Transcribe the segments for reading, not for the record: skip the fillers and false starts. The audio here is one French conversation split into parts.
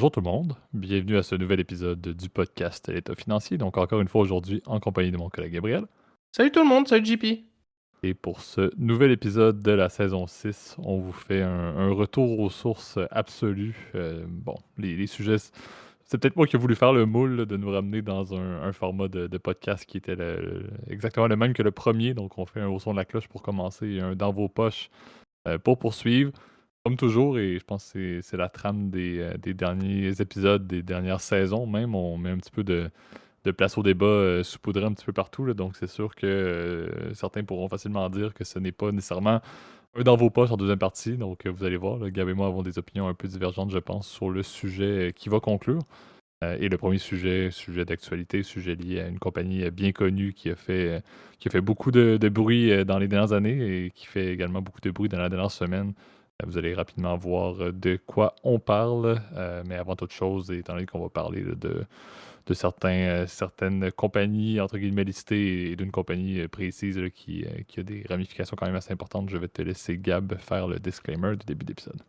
Bonjour tout le monde, bienvenue à ce nouvel épisode du podcast L'État financier. Donc encore une fois aujourd'hui en compagnie de mon collègue Gabriel. Salut tout le monde, salut JP. Et pour ce nouvel épisode de la saison 6, on vous fait un retour aux sources absolues. Bon, les sujets, c'est peut-être moi qui ai voulu faire le moule là, de nous ramener dans un format de podcast qui était exactement le même que le premier. Donc on fait un au son de la cloche pour commencer et un dans vos poches pour poursuivre. Comme toujours, et je pense que c'est la trame des derniers épisodes, des dernières saisons même, on met un petit peu de place au débat saupoudré un petit peu partout, là. Donc c'est sûr que certains pourront facilement dire que ce n'est pas nécessairement un dans vos poches en deuxième partie. Donc vous allez voir, là, Gab et moi avons des opinions un peu divergentes, je pense, sur le sujet qui va conclure. Et le premier sujet d'actualité, sujet lié à une compagnie bien connue qui a fait beaucoup de bruit dans les dernières années et qui fait également beaucoup de bruit dans la dernière semaine. Vous allez rapidement voir de quoi on parle. Mais avant toute chose, étant donné qu'on va parler là, de certaines compagnies, entre guillemets, listées et d'une compagnie précise là, qui a des ramifications quand même assez importantes, je vais te laisser, Gab, faire le disclaimer du début d'épisode.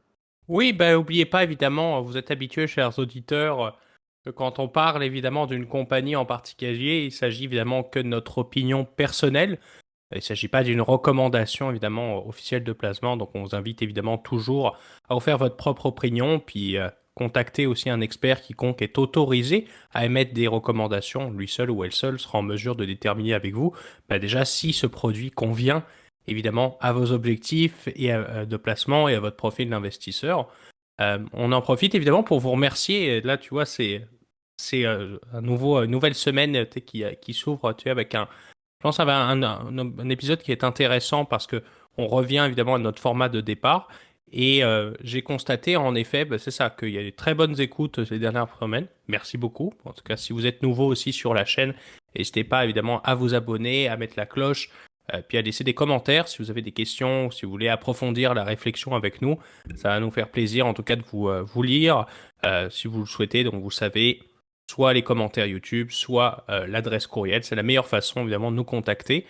Oui, ben oubliez pas évidemment, vous êtes habitués, chers auditeurs, que quand on parle évidemment d'une compagnie en particulier, il s'agit évidemment que de notre opinion personnelle. Il ne s'agit pas d'une recommandation évidemment officielle de placement, donc on vous invite évidemment toujours à vous faire votre propre opinion, puis contacter aussi un expert quiconque est autorisé à émettre des recommandations. Lui seul ou elle seule sera en mesure de déterminer avec vous, ben déjà si ce produit convient évidemment à vos objectifs et de placement et à votre profil d'investisseur. On en profite évidemment pour vous remercier. Là, tu vois, c'est une nouvelle semaine qui s'ouvre, tu sais, avec je pense avec un épisode qui est intéressant parce que on revient évidemment à notre format de départ. Et j'ai constaté en effet, c'est ça, qu'il y a des très bonnes écoutes ces dernières semaines. Merci beaucoup. En tout cas, si vous êtes nouveau aussi sur la chaîne, n'hésitez pas évidemment à vous abonner, à mettre la cloche, puis à laisser des commentaires si vous avez des questions, si vous voulez approfondir la réflexion avec nous. Ça va nous faire plaisir en tout cas de vous lire si vous le souhaitez. Donc vous savez, soit les commentaires YouTube, soit l'adresse courriel. C'est la meilleure façon, évidemment, de nous contacter.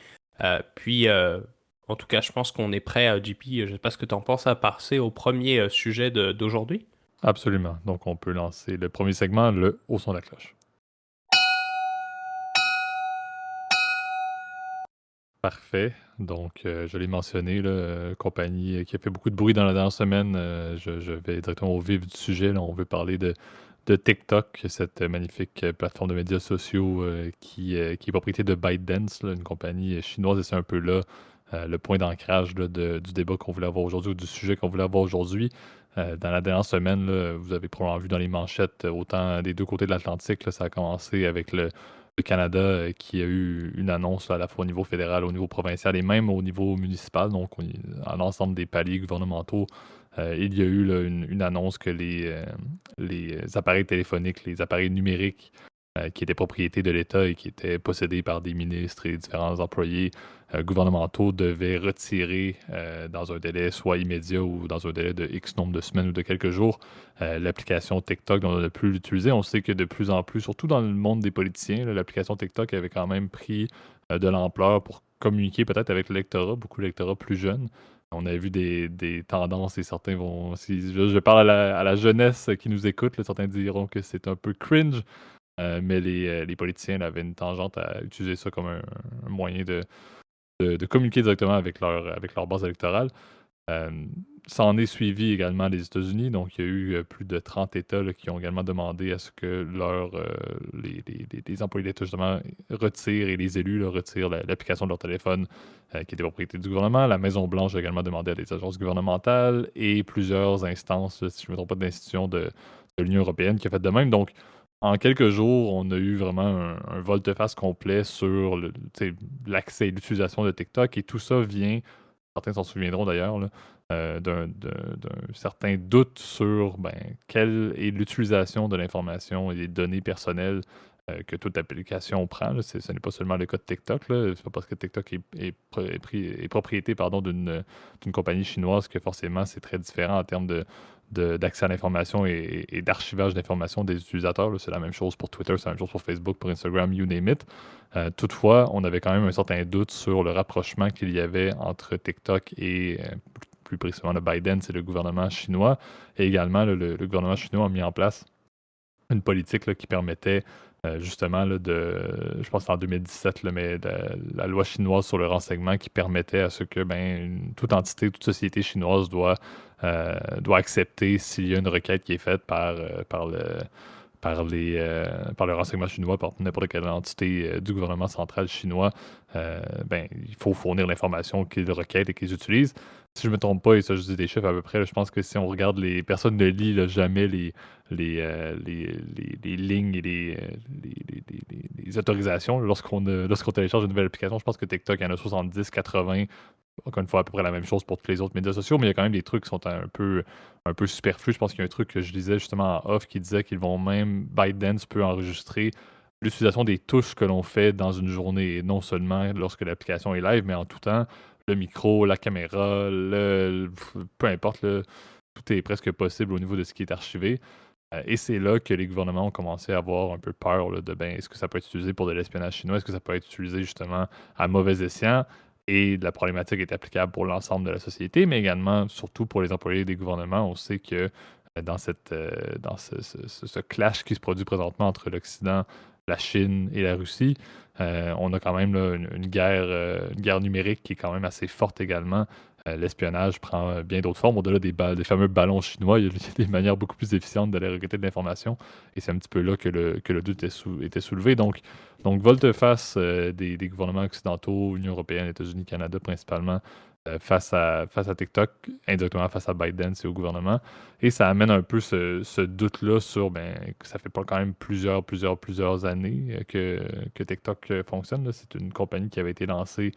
Puis, en tout cas, je pense qu'on est prêt, JP. Je ne sais pas ce que tu en penses, à passer au premier sujet d'aujourd'hui. Absolument. Donc on peut lancer le premier segment, le au son de la cloche. Parfait. Donc, je l'ai mentionné, là, compagnie qui a fait beaucoup de bruit dans la dernière semaine. Je vais directement au vif du sujet, là. On veut parler de TikTok, cette magnifique plateforme de médias sociaux qui est propriété de ByteDance, là, une compagnie chinoise. Et c'est un peu là le point d'ancrage là, du débat qu'on voulait avoir aujourd'hui ou du sujet qu'on voulait avoir aujourd'hui. Dans la dernière semaine, là, vous avez probablement vu dans les manchettes, autant des deux côtés de l'Atlantique, là, ça a commencé avec le Canada qui a eu une annonce là, à la fois au niveau fédéral, au niveau provincial et même au niveau municipal, donc à l'ensemble des paliers gouvernementaux, il y a eu là, une annonce que les appareils téléphoniques, les appareils numériques qui étaient propriété de l'État et qui étaient possédés par des ministres et différents employés gouvernementaux devaient retirer dans un délai soit immédiat ou dans un délai de X nombre de semaines ou de quelques jours l'application TikTok dont on n'a plus l'utiliser. On sait que de plus en plus, surtout dans le monde des politiciens, là, l'application TikTok avait quand même pris de l'ampleur pour communiquer peut-être avec l'électorat, beaucoup d'électorats plus jeunes. On a vu des tendances et certains vont, si je parle à la jeunesse qui nous écoute, là, certains diront que c'est un peu cringe, mais les politiciens là, avaient une tangente à utiliser ça comme un moyen de communiquer directement avec leur base électorale. Euh, Ça en est suivi également les États-Unis. Donc, il y a eu plus de 30 États là, qui ont également demandé à ce que les employés d'État, justement, retirent et les élus là, retirent l'application de leur téléphone qui était propriété du gouvernement. La Maison-Blanche a également demandé à des agences gouvernementales et plusieurs instances, là, si je ne me trompe pas, d'institutions de l'Union européenne qui a fait de même. Donc, en quelques jours, on a eu vraiment un volte-face complet sur l'accès et l'utilisation de TikTok. Et tout ça vient, certains s'en souviendront d'ailleurs, là, d'un certain doute sur quelle est l'utilisation de l'information et des données personnelles que toute application prend. Là. Ce n'est pas seulement le cas de TikTok. C'est pas parce que TikTok est propriété pardon, d'une compagnie chinoise que forcément c'est très différent en termes d'accès à l'information et d'archivage d'informations des utilisateurs. Là. C'est la même chose pour Twitter, c'est la même chose pour Facebook, pour Instagram, you name it. Toutefois, on avait quand même un certain doute sur le rapprochement qu'il y avait entre TikTok et plus précisément le Biden, c'est le gouvernement chinois. Et également, le gouvernement chinois a mis en place une politique là, qui permettait justement là, je pense que c'est en 2017, là, mais la loi chinoise sur le renseignement qui permettait à ce que toute entité, toute société chinoise doit accepter s'il y a une requête qui est faite par le renseignement chinois, par n'importe quelle entité du gouvernement central chinois, il faut fournir l'information qu'ils requêtent et qu'ils utilisent. Si je ne me trompe pas, et ça je dis des chiffres à peu près, là, je pense que si on regarde les personnes ne lisent là, jamais les lignes et les autorisations lorsqu'on télécharge une nouvelle application. Je pense que TikTok, il y en a 70, 80. Encore une fois, à peu près la même chose pour tous les autres médias sociaux, mais il y a quand même des trucs qui sont un peu superflus. Je pense qu'il y a un truc que je lisais justement en off qui disait qu'ils vont même, ByteDance peut enregistrer l'utilisation des touches que l'on fait dans une journée, et non seulement lorsque l'application est live, mais en tout temps, le micro, la caméra, peu importe, tout est presque possible au niveau de ce qui est archivé. Et c'est là que les gouvernements ont commencé à avoir un peu peur là, de est-ce que ça peut être utilisé pour de l'espionnage chinois, est-ce que ça peut être utilisé justement à mauvais escient, et la problématique est applicable pour l'ensemble de la société, mais également, surtout pour les employés des gouvernements. On sait que dans ce clash qui se produit présentement entre l'Occident, la Chine et la Russie, on a quand même là, une guerre numérique qui est quand même assez forte également. L'espionnage prend bien d'autres formes. Au-delà des fameux ballons chinois, il y a des manières beaucoup plus efficientes d'aller requêter de l'information. Et c'est un petit peu là que le doute était soulevé. Donc volte-face des gouvernements occidentaux, Union européenne, États-Unis, Canada principalement, face à TikTok, indirectement face à Biden et au gouvernement. Et ça amène un peu ce doute-là sur que ça fait pas quand même plusieurs années que TikTok fonctionne, là. C'est une compagnie qui avait été lancée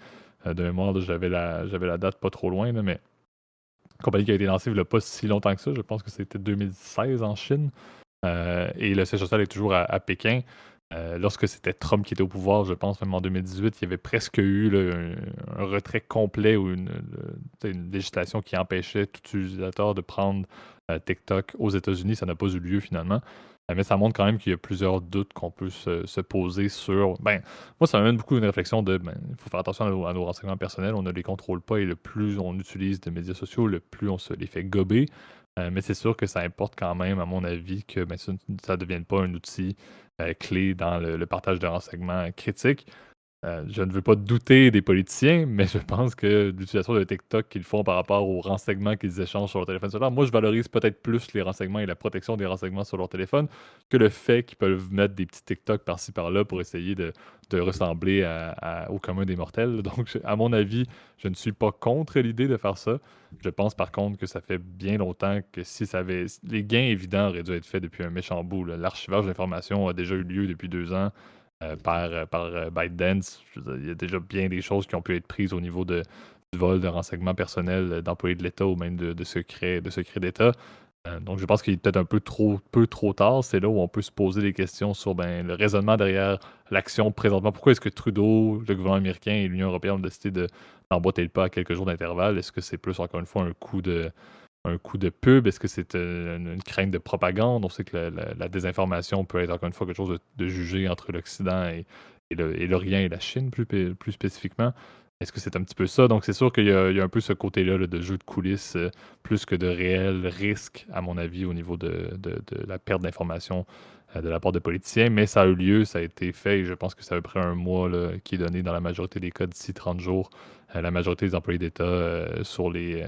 de mémoire, là, j'avais la date pas trop loin, là, mais une compagnie qui a été lancée il n'y a pas si longtemps que ça. Je pense que c'était 2016 en Chine. Et le siège social est toujours à Pékin. Lorsque c'était Trump qui était au pouvoir, je pense, même en 2018, il y avait presque eu là, un retrait complet ou une législation qui empêchait tout utilisateur de prendre TikTok aux États-Unis. Ça n'a pas eu lieu finalement. Mais ça montre quand même qu'il y a plusieurs doutes qu'on peut se poser sur. Moi, ça m'amène beaucoup une réflexion de il faut faire attention à nos renseignements personnels. On ne les contrôle pas, et le plus on utilise de médias sociaux, le plus on se les fait gober. Mais c'est sûr que ça importe quand même, à mon avis, que ça ne devienne pas un outil clé dans le partage de renseignements critiques. Je ne veux pas douter des politiciens, mais je pense que l'utilisation de TikTok qu'ils font par rapport aux renseignements qu'ils échangent sur leur téléphone cellulaire, moi, je valorise peut-être plus les renseignements et la protection des renseignements sur leur téléphone que le fait qu'ils peuvent mettre des petits TikTok par-ci par-là pour essayer de ressembler au commun des mortels. Donc, à mon avis, je ne suis pas contre l'idée de faire ça. Je pense par contre que ça fait bien longtemps que si ça avait. Les gains évidents auraient dû être faits depuis un méchant bout, là. L'archivage d'informations a déjà eu lieu depuis 2 ans par ByteDance. Il y a déjà bien des choses qui ont pu être prises au niveau du vol de renseignements personnels d'employés de l'État ou même de secrets d'État. Donc je pense qu'il est peut-être un peu trop tard. C'est là où on peut se poser des questions sur le raisonnement derrière l'action présentement. Pourquoi est-ce que Trudeau, le gouvernement américain et l'Union européenne ont décidé d'emboîter le pas à quelques jours d'intervalle? Est-ce que c'est plus, encore une fois, un coup de pub? Est-ce que c'est une crainte de propagande? On sait que la désinformation peut être, encore une fois, quelque chose de jugé entre l'Occident et l'Orient et la Chine, plus spécifiquement. Est-ce que c'est un petit peu ça? Donc, c'est sûr qu'il y a un peu ce côté-là là, de jeu de coulisses, plus que de réels risques, à mon avis, au niveau de la perte d'informations de la part de politiciens. Mais ça a eu lieu, ça a été fait, et je pense que ça a pris un mois là, qui est donné dans la majorité des cas d'ici 30 jours. La majorité des employés d'État sur les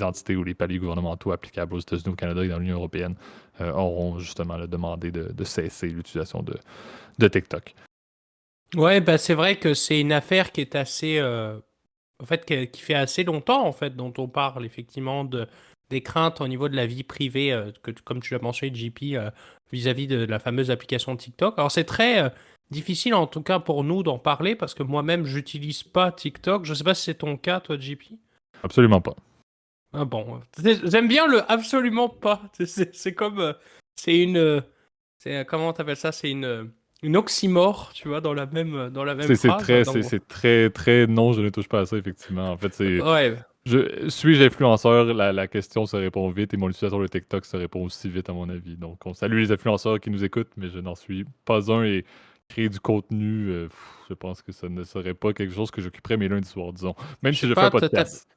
entités ou les paliers gouvernementaux applicables aux États-Unis, au Canada et dans l'Union européenne auront justement là, demandé de cesser l'utilisation de TikTok. Ouais, bah c'est vrai que c'est une affaire qui est assez, en fait, qui fait assez longtemps, en fait, dont on parle effectivement des craintes au niveau de la vie privée, comme tu l'as mentionné, JP, vis-à-vis de la fameuse application TikTok. Alors c'est très difficile, en tout cas pour nous, d'en parler parce que moi-même, j'utilise pas TikTok. Je sais pas si c'est ton cas, toi, JP. Absolument pas. Ah bon, j'aime bien le absolument pas. C'est comme, comment t'appelles ça? C'est une oxymore, tu vois, dans la même C'est phrase. très, c'est Donc, c'est très, très. Non, je ne touche pas à ça, effectivement. En fait, ouais. Suis-je influenceur? La question se répond vite, et mon utilisateur de TikTok se répond aussi vite, à mon avis. Donc, on salue les influenceurs qui nous écoutent, mais je n'en suis pas un, et créer du contenu, je pense que ça ne serait pas quelque chose que j'occuperais mes lundis soirs, disons. Même Je sais si je fais un pas, podcast.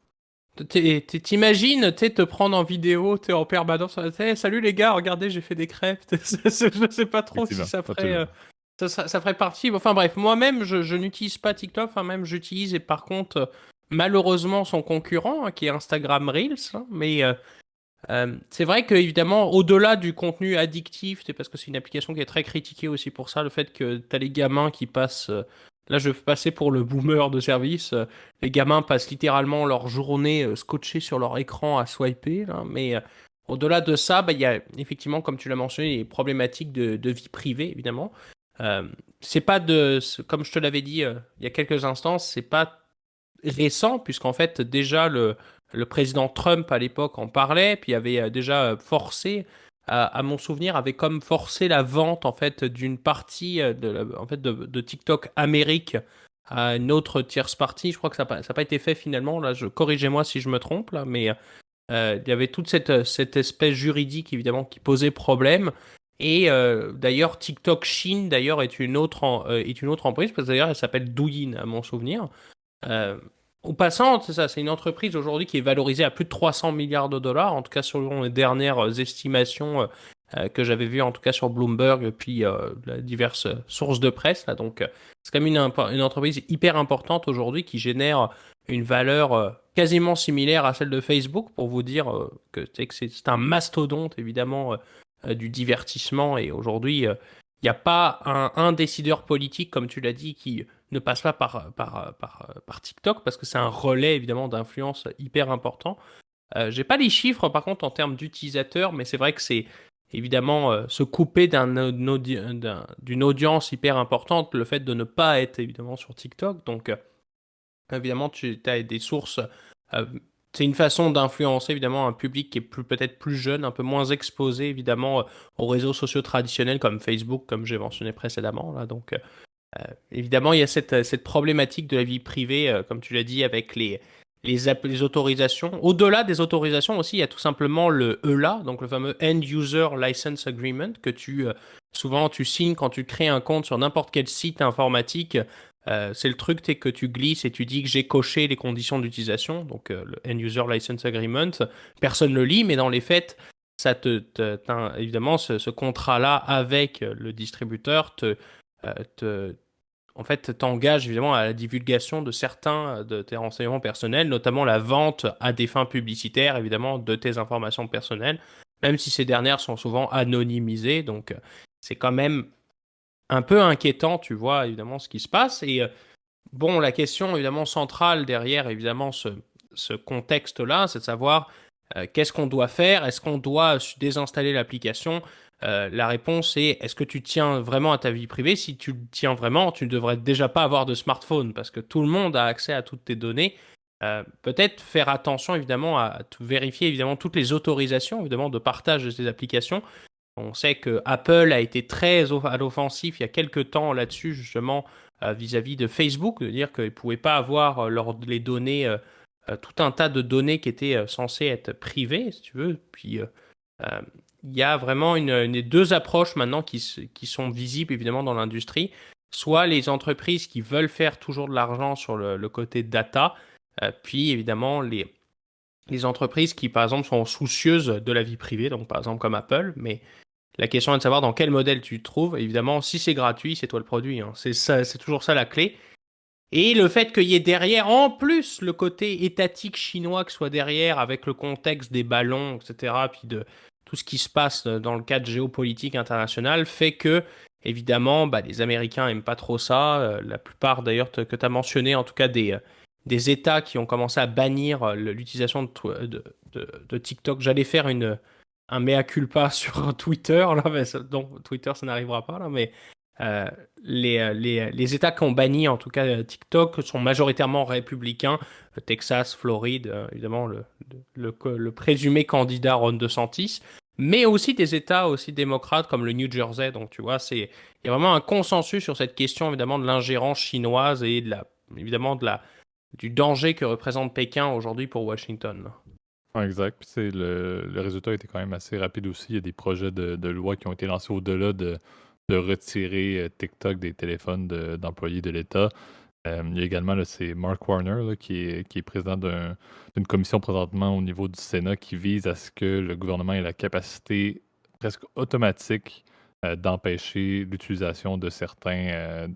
T'imagines, te prendre en vidéo, t'es en permanence, salut les gars, regardez, j'ai fait des crêpes. Je sais pas trop si Effectivement, ça ferait, absolument. ça ferait partie. Enfin bref, moi-même, je n'utilise pas TikTok, enfin même j'utilise, et par contre, malheureusement, son concurrent, hein, qui est Instagram Reels, hein, mais c'est vrai que évidemment, au-delà du contenu addictif, c'est parce que c'est une application qui est très critiquée aussi pour ça, le fait que t'as les gamins qui passent, là je vais passer pour le boomer de service, les gamins passent littéralement leur journée scotchés sur leur écran à swiper, là, mais au-delà de ça, bah, il y a effectivement, comme tu l'as mentionné, les problématiques de vie privée, évidemment. Euh, c'est pas comme je te l'avais dit il y a quelques instants, c'est pas récent, puisqu'en fait, déjà, le président Trump à l'époque en parlait, puis avait déjà forcé, à mon souvenir, avait comme forcé la vente en fait d'une partie en fait, de TikTok Amérique à une autre tierce partie. Je crois que ça a pas été fait finalement. Là, corrigez-moi si je me trompe, là, mais il y avait toute cette espèce juridique évidemment qui posait problème. Et d'ailleurs, TikTok Chine d'ailleurs est une autre entreprise, parce que d'ailleurs elle s'appelle Douyin à mon souvenir. Euh, Au passant, c'est ça, c'est une entreprise aujourd'hui qui est valorisée à plus de 300 milliards de dollars, en tout cas selon les dernières estimations que j'avais vues, en tout cas sur Bloomberg, et puis diverses sources de presse. Là, donc, c'est quand même une entreprise hyper importante aujourd'hui qui génère une valeur quasiment similaire à celle de Facebook, pour vous dire que c'est un mastodonte, évidemment, du divertissement. Et aujourd'hui, il n'y a pas un décideur politique, comme tu l'as dit, qui ne passe pas par TikTok, parce que c'est un relais évidemment d'influence hyper important. J'ai pas les chiffres par contre en termes d'utilisateurs, mais c'est vrai que c'est évidemment se couper d'une audience hyper importante, le fait de ne pas être évidemment sur TikTok. Donc évidemment tu as des sources. euh, c'est une façon d'influencer évidemment un public qui est peut-être plus jeune, un peu moins exposé évidemment aux réseaux sociaux traditionnels comme Facebook, comme j'ai mentionné précédemment là. Donc évidemment, il y a cette problématique de la vie privée, comme tu l'as dit, avec les autorisations. Au-delà des autorisations aussi, il y a tout simplement le ELA, donc le fameux End User License Agreement, que souvent tu signes quand tu crées un compte sur n'importe quel site informatique. C'est le truc, que tu glisses et tu dis que j'ai coché les conditions d'utilisation, donc le End User License Agreement. Personne ne le lit, mais dans les faits, évidemment, ce contrat-là avec le distributeur te en fait, t'engages évidemment à la divulgation de certains de tes renseignements personnels, notamment la vente à des fins publicitaires, évidemment, de tes informations personnelles, même si ces dernières sont souvent anonymisées. Donc, c'est quand même un peu inquiétant, tu vois, évidemment, ce qui se passe. Et bon, la question, évidemment, centrale derrière, évidemment, ce contexte-là, c'est de savoir qu'est-ce qu'on doit faire. Est-ce qu'on doit désinstaller l'application? La réponse est, est-ce que tu tiens vraiment à ta vie privée? Si tu le tiens vraiment, tu ne devrais déjà pas avoir de smartphone parce que tout le monde a accès à toutes tes données. Peut-être faire attention évidemment à vérifier évidemment toutes les autorisations évidemment de partage de ces applications. On sait que Apple a été très à l'offensif il y a quelques temps là-dessus, justement, vis-à-vis de Facebook, de dire qu'ils ne pouvaient pas avoir les données, tout un tas de données qui étaient censées être privées, si tu veux. Puis, euh, il y a vraiment deux approches maintenant qui sont visibles, évidemment, dans l'industrie. Soit les entreprises qui veulent faire toujours de l'argent sur le côté data, puis, évidemment, les entreprises qui, par exemple, sont soucieuses de la vie privée, donc par exemple comme Apple, mais la question est de savoir dans quel modèle tu te trouves. Évidemment, si c'est gratuit, c'est toi le produit, hein. C'est ça, c'est toujours ça la clé. Et le fait qu'il y ait derrière, en plus, le côté étatique chinois qui soit derrière, avec le contexte des ballons, etc., puis de tout ce qui se passe dans le cadre géopolitique international, fait que, évidemment, bah, les Américains aiment pas trop ça. La plupart, d'ailleurs, que tu as mentionné, en tout cas, des États qui ont commencé à bannir l'utilisation de TikTok. J'allais faire un mea culpa sur Twitter, là, mais donc Twitter, ça n'arrivera pas, là, mais euh, les États qui ont banni, en tout cas, TikTok, sont majoritairement républicains. Texas, Floride, évidemment, le présumé candidat Ron DeSantis, mais aussi des États aussi démocrates comme le New Jersey. Donc, tu vois, il y a vraiment un consensus sur cette question, évidemment, de l'ingérence chinoise et évidemment, du danger que représente Pékin aujourd'hui pour Washington. Ouais, exact. Puis, le résultat était quand même assez rapide aussi. Il y a des projets de loi qui ont été lancés au-delà de retirer TikTok des téléphones d'employés de l'État. Il y a également, là, c'est Mark Warner, là, qui est président d'une commission présentement au niveau du Sénat qui vise à ce que le gouvernement ait la capacité presque automatique d'empêcher l'utilisation de certaines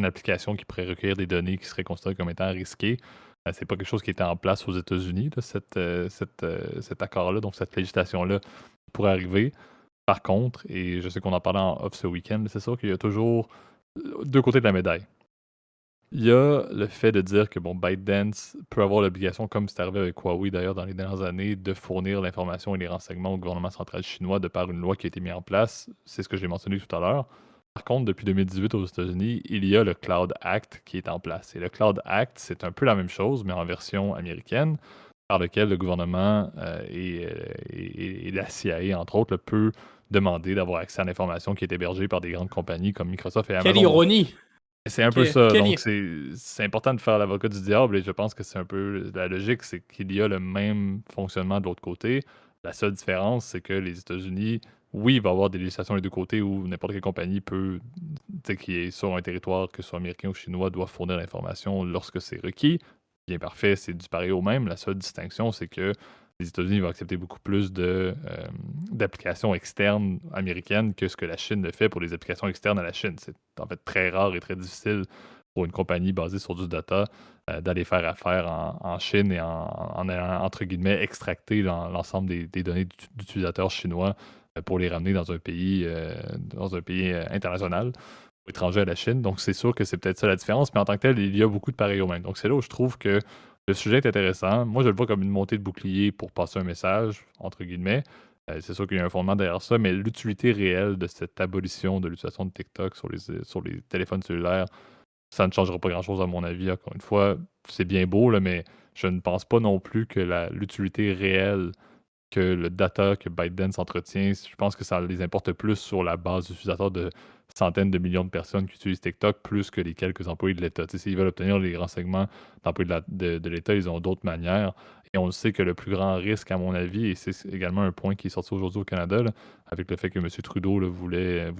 applications qui pourraient recueillir des données qui seraient considérées comme étant risquées. C'est pas quelque chose qui était en place aux États-Unis, là, cet accord-là, donc cette législation-là pourrait arriver. Par contre, et je sais qu'on en parlait en off ce week-end, c'est sûr qu'il y a toujours deux côtés de la médaille. Il y a le fait de dire que bon, ByteDance peut avoir l'obligation, comme c'est arrivé avec Huawei d'ailleurs dans les dernières années, de fournir l'information et les renseignements au gouvernement central chinois de par une loi qui a été mise en place. C'est ce que j'ai mentionné tout à l'heure. Par contre, depuis 2018 aux États-Unis, il y a le Cloud Act qui est en place. Et le Cloud Act, c'est un peu la même chose, mais en version américaine, par lequel le gouvernement et la CIA, entre autres, peut demander d'avoir accès à l'information qui est hébergée par des grandes compagnies comme Microsoft et Quelle Amazon. Donc, ironie! c'est un peu ça. Quelle Donc, ironie! c'est important de faire l'avocat du diable et je pense que c'est un peu la logique, c'est qu'il y a le même fonctionnement de l'autre côté. La seule différence, c'est que les États-Unis, oui, il va y avoir des législations des deux côtés où n'importe quelle compagnie peut, tu sais, qui est sur un territoire, que ce soit américain ou chinois, doit fournir l'information lorsque c'est requis. Bien parfait, c'est du pareil au même. La seule distinction, c'est que les États-Unis vont accepter beaucoup plus d'applications externes américaines que ce que la Chine le fait pour les applications externes à la Chine. C'est en fait très rare et très difficile pour une compagnie basée sur du data d'aller faire affaire en Chine et en allant, entre guillemets, extracter l'ensemble des données d'utilisateurs chinois pour les ramener dans un pays international ou étranger à la Chine. Donc, c'est sûr que c'est peut-être ça la différence, mais en tant que tel, il y a beaucoup de pareils au même. Donc, c'est là où je trouve que le sujet est intéressant. Moi, je le vois comme une montée de bouclier pour passer un message, entre guillemets. C'est sûr qu'il y a un fondement derrière ça, mais l'utilité réelle de cette abolition de l'utilisation de TikTok sur les téléphones cellulaires, ça ne changera pas grand-chose à mon avis. Encore une fois, c'est bien beau, là, mais je ne pense pas non plus que l'utilité réelle que le data que ByteDance entretient, je pense que ça les importe plus sur la base d'utilisateurs de centaines de millions de personnes qui utilisent TikTok plus que les quelques employés de l'État. Tu sais, s'ils veulent obtenir les renseignements d'employés de l'État, ils ont d'autres manières. Et on le sait que le plus grand risque, à mon avis, et c'est également un point qui est sorti aujourd'hui au Canada, là, avec le fait que M. Trudeau là, voulait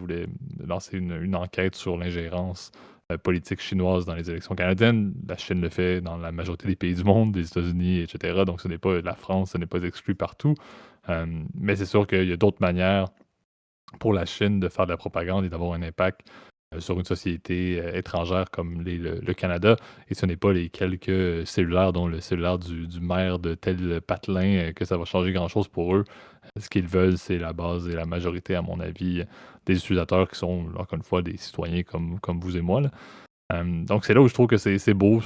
lancer une enquête sur l'ingérence politique chinoise dans les élections canadiennes. La Chine le fait dans la majorité des pays du monde, des États-Unis, etc. Donc ce n'est pas la France, ce n'est pas exclu partout. Mais c'est sûr qu'il y a d'autres manières pour la Chine de faire de la propagande et d'avoir un impact sur une société étrangère comme le Canada. Et ce n'est pas les quelques cellulaires, dont le cellulaire du maire de tel patelin, que ça va changer grand-chose pour eux. Ce qu'ils veulent, c'est la base et la majorité, à mon avis, des utilisateurs qui sont, encore une fois, des citoyens comme vous et moi, là. Donc c'est là où je trouve que c'est beau,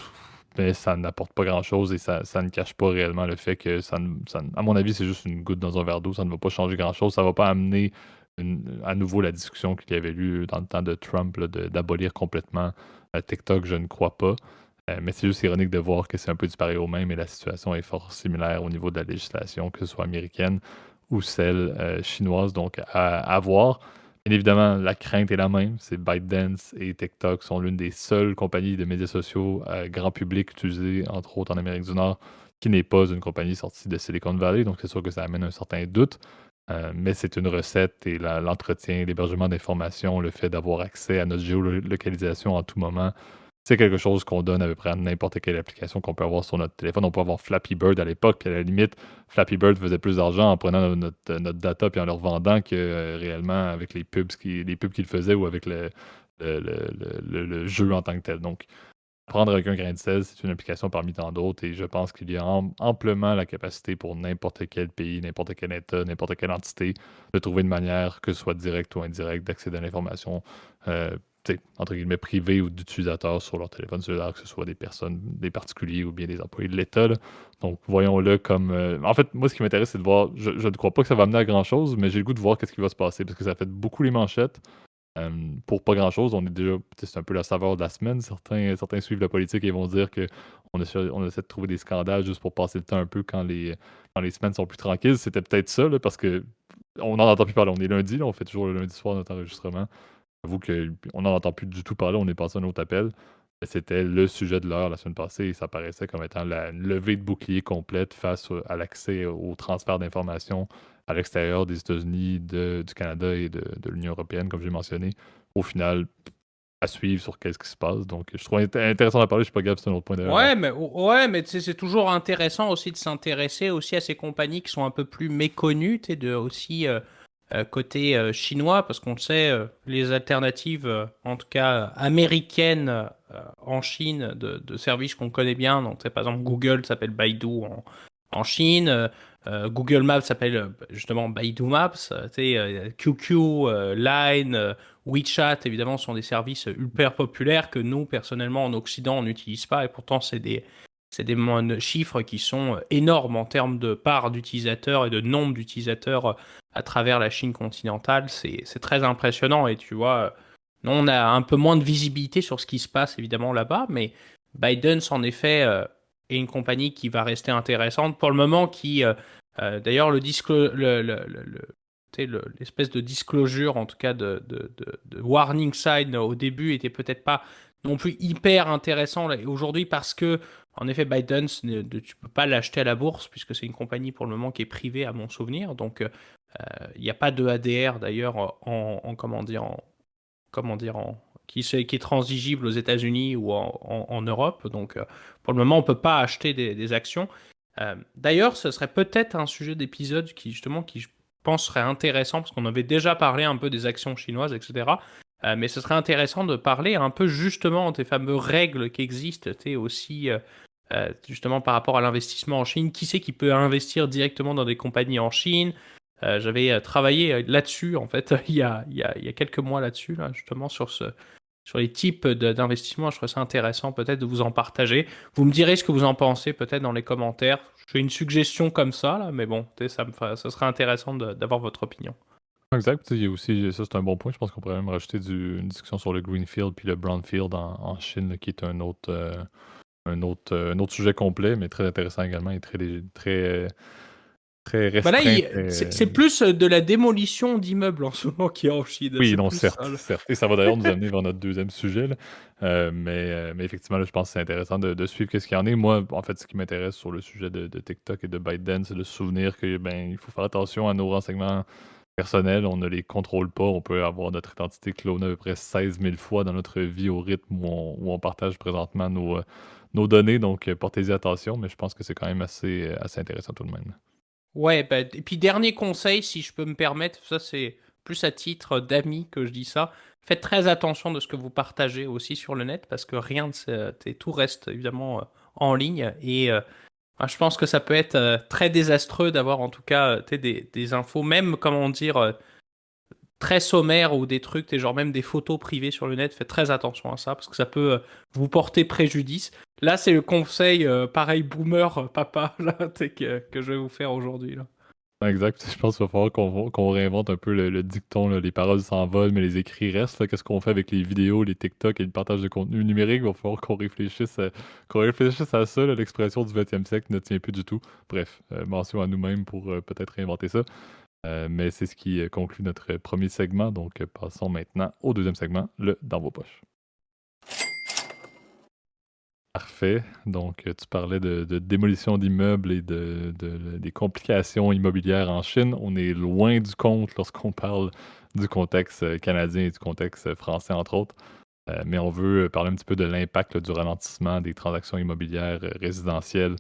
mais ça n'apporte pas grand-chose et ça ne cache pas réellement le fait que à mon avis, c'est juste une goutte dans un verre d'eau, ça ne va pas changer grand-chose, ça ne va pas amener à nouveau la discussion qu'il y avait eu dans le temps de Trump là, d'abolir complètement TikTok, je ne crois pas. Mais c'est juste ironique de voir que c'est un peu du pareil au même et la situation est fort similaire au niveau de la législation, que ce soit américaine ou celle chinoise. Donc à voir. Bien évidemment, la crainte est la même. C'est ByteDance et TikTok sont l'une des seules compagnies de médias sociaux grand public utilisées, entre autres en Amérique du Nord, qui n'est pas une compagnie sortie de Silicon Valley. Donc c'est sûr que ça amène un certain doute. Mais c'est une recette et l'entretien, l'hébergement d'informations, le fait d'avoir accès à notre géolocalisation en tout moment, c'est quelque chose qu'on donne à peu près à n'importe quelle application qu'on peut avoir sur notre téléphone. On peut avoir Flappy Bird à l'époque, puis à la limite, Flappy Bird faisait plus d'argent en prenant notre data puis en le revendant que réellement avec les pubs qu'il faisait ou avec le jeu en tant que tel. Donc, prendre avec un grain de sel, c'est une application parmi tant d'autres et je pense qu'il y a amplement la capacité pour n'importe quel pays, n'importe quel État, n'importe quelle entité de trouver une manière, que ce soit directe ou indirecte, d'accéder à l'information, euh, tu sais, entre guillemets, privée ou d'utilisateurs sur leur téléphone cellulaire, que ce soit des personnes, des particuliers ou bien des employés de l'État, là. Donc, voyons-le comme... En fait, moi, ce qui m'intéresse, c'est de voir... Je ne crois pas que ça va amener à grand-chose, mais j'ai le goût de voir qu'est-ce qui va se passer, parce que ça fait beaucoup les manchettes. Pour pas grand-chose, on est déjà, c'est un peu la saveur de la semaine. Certains suivent la politique et vont dire on essaie de trouver des scandales juste pour passer le temps un peu quand les semaines sont plus tranquilles. C'était peut-être ça, là, parce que on n'en entend plus parler. On est lundi, là, on fait toujours le lundi soir notre enregistrement. J'avoue qu'on n'en entend plus du tout parler, on est passé à un autre appel. C'était le sujet de l'heure la semaine passée et ça paraissait comme étant la levée de bouclier complète face à l'accès au transfert d'informations à l'extérieur des États-Unis, du Canada et de l'Union européenne, comme j'ai mentionné. Au final, à suivre sur qu'est-ce qui se passe. Donc, je trouve intéressant d'en parler. Je suis pas grave, c'est un autre point d'ailleurs. Ouais, mais tu sais, c'est toujours intéressant aussi de s'intéresser aussi à ces compagnies qui sont un peu plus méconnues, tu sais, de aussi côté chinois, parce qu'on le sait, les alternatives, en tout cas américaines, en Chine, de services qu'on connaît bien, donc tu sais, par exemple Google s'appelle Baidu en Chine, Google Maps s'appelle justement Baidu Maps, tu sais, QQ, Line, WeChat, évidemment, sont des services hyper populaires que nous, personnellement, en Occident, on n'utilise pas, et pourtant, c'est des chiffres qui sont énormes en termes de part d'utilisateurs et de nombre d'utilisateurs à travers la Chine continentale. C'est très impressionnant, et tu vois, nous, on a un peu moins de visibilité sur ce qui se passe, évidemment, là-bas, mais ByteDance, en effet, est une compagnie qui va rester intéressante pour le moment, d'ailleurs, l'espèce de disclosure, en tout cas de warning sign au début, était peut-être pas non plus hyper intéressant aujourd'hui parce que, en effet, ByteDance, tu peux pas l'acheter à la bourse puisque c'est une compagnie pour le moment qui est privée à mon souvenir. Donc, il n'y a pas de ADR d'ailleurs comment dire, qui est transigible aux États-Unis ou en Europe. Donc, pour le moment, on peut pas acheter des actions. D'ailleurs, ce serait peut-être un sujet d'épisode qui je pense serait intéressant parce qu'on avait déjà parlé un peu des actions chinoises, etc. Mais ce serait intéressant de parler un peu justement des fameuses règles qui existent, tu sais, aussi justement par rapport à l'investissement en Chine. Qui c'est qui peut investir directement dans des compagnies en Chine? J'avais travaillé là-dessus, en fait, il y a quelques mois là-dessus, là, justement, sur les types d'investissement. Je trouve ça intéressant peut-être de vous en partager. Vous me direz ce que vous en pensez peut-être dans les commentaires. Je fais une suggestion comme ça, là, mais bon, tu sais, ça serait intéressant d'avoir votre opinion. Exact. Il y a aussi, ça c'est un bon point. Je pense qu'on pourrait même rajouter une discussion sur le Greenfield puis le Brownfield en Chine, là, qui est un autre sujet complet, mais très intéressant également et très Bah là, restreint. c'est plus de la démolition d'immeubles en ce moment qui est en Chine. Oui, C'est non, plus ça, certes, là. certes. Et ça va d'ailleurs nous amener vers notre deuxième sujet, là. Mais effectivement, là, je pense que c'est intéressant de suivre qu'est-ce qu'il y en est. Moi, en fait, ce qui m'intéresse sur le sujet de TikTok et de ByteDance, c'est de se souvenir que ben, il faut faire attention à nos renseignements personnels. On ne les contrôle pas. On peut avoir notre identité clonée à peu près 16 000 fois dans notre vie au rythme où on partage présentement nos données. Donc, portez-y attention, mais je pense que c'est quand même assez intéressant tout de même. Ouais, bah, et puis dernier conseil, si je peux me permettre, ça c'est plus à titre d'ami que je dis ça. Faites très attention de ce que vous partagez aussi sur le net parce que tout reste évidemment en ligne et moi, je pense que ça peut être très désastreux d'avoir en tout cas des infos, même comment dire, très sommaires ou des trucs, genre même des photos privées sur le net. Faites très attention à ça parce que ça peut vous porter préjudice. Là, c'est le conseil pareil boomer papa là, que je vais vous faire aujourd'hui là. Exact. Je pense qu'il va falloir qu'on réinvente un peu le dicton, là. Les paroles s'envolent, mais les écrits restent. Là. Qu'est-ce qu'on fait avec les vidéos, les TikTok et le partage de contenu numérique? Il va falloir qu'on réfléchisse à ça. Là. L'expression du 20e siècle ne tient plus du tout. Bref, mention à nous-mêmes pour peut-être réinventer ça. Mais c'est ce qui conclut notre premier segment. Donc, passons maintenant au deuxième segment, le Dans vos poches. Parfait. Donc, tu parlais de démolition d'immeubles et des complications immobilières en Chine. On est loin du compte lorsqu'on parle du contexte canadien et du contexte français, entre autres. Mais on veut parler un petit peu de l'impact là, du ralentissement des transactions immobilières résidentielles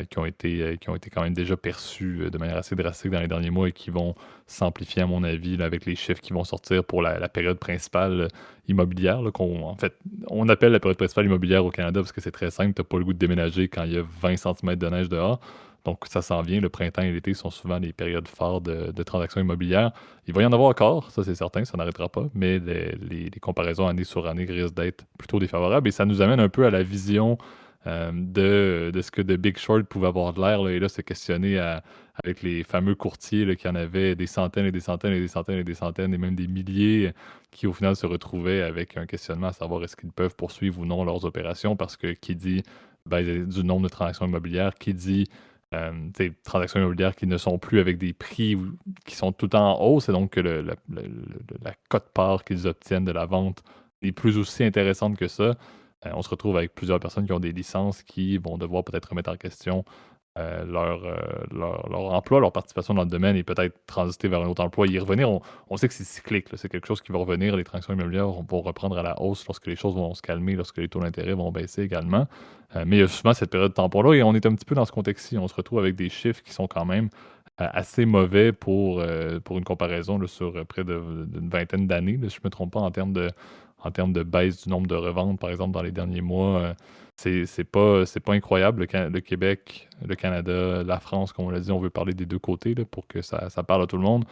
qui ont été quand même déjà perçues de manière assez drastique dans les derniers mois et qui vont s'amplifier, à mon avis, là, avec les chiffres qui vont sortir pour la période principale immobilière, là, en fait, on appelle la période principale immobilière au Canada parce que c'est très simple, tu n'as pas le goût de déménager quand il y a 20 centimètres de neige dehors. Donc, ça s'en vient. Le printemps et l'été sont souvent les périodes phares de transactions immobilières. Il va y en avoir encore, ça c'est certain, ça n'arrêtera pas, mais les comparaisons année sur année risquent d'être plutôt défavorables et ça nous amène un peu à la vision de ce que The Big Short pouvait avoir de l'air, là, et là, se questionner avec les fameux courtiers là, qui en avaient des centaines et des centaines et des centaines et des centaines et même des milliers qui au final se retrouvaient avec un questionnement à savoir est-ce qu'ils peuvent poursuivre ou non leurs opérations parce que qui dit du nombre de transactions immobilières, qui dit transactions immobilières qui ne sont plus avec des prix qui sont tout le temps en hausse et donc que la cote-part qu'ils obtiennent de la vente est plus aussi intéressante que ça. On se retrouve avec plusieurs personnes qui ont des licences qui vont devoir peut-être remettre en question leur emploi, leur participation dans le domaine et peut-être transiter vers un autre emploi et y revenir. On sait que c'est cyclique, là. C'est quelque chose qui va revenir. Les transactions immobilières vont reprendre à la hausse lorsque les choses vont se calmer, lorsque les taux d'intérêt vont baisser également. Mais il y a souvent cette période de tampon-là et on est un petit peu dans ce contexte-ci. On se retrouve avec des chiffres qui sont quand même assez mauvais pour une comparaison là, sur près d'une vingtaine d'années, là, si je ne me trompe pas, en termes de baisse du nombre de reventes, par exemple, dans les derniers mois. C'est pas incroyable. Le Québec, le Canada, la France, comme on l'a dit, on veut parler des deux côtés là, pour que ça parle à tout le monde.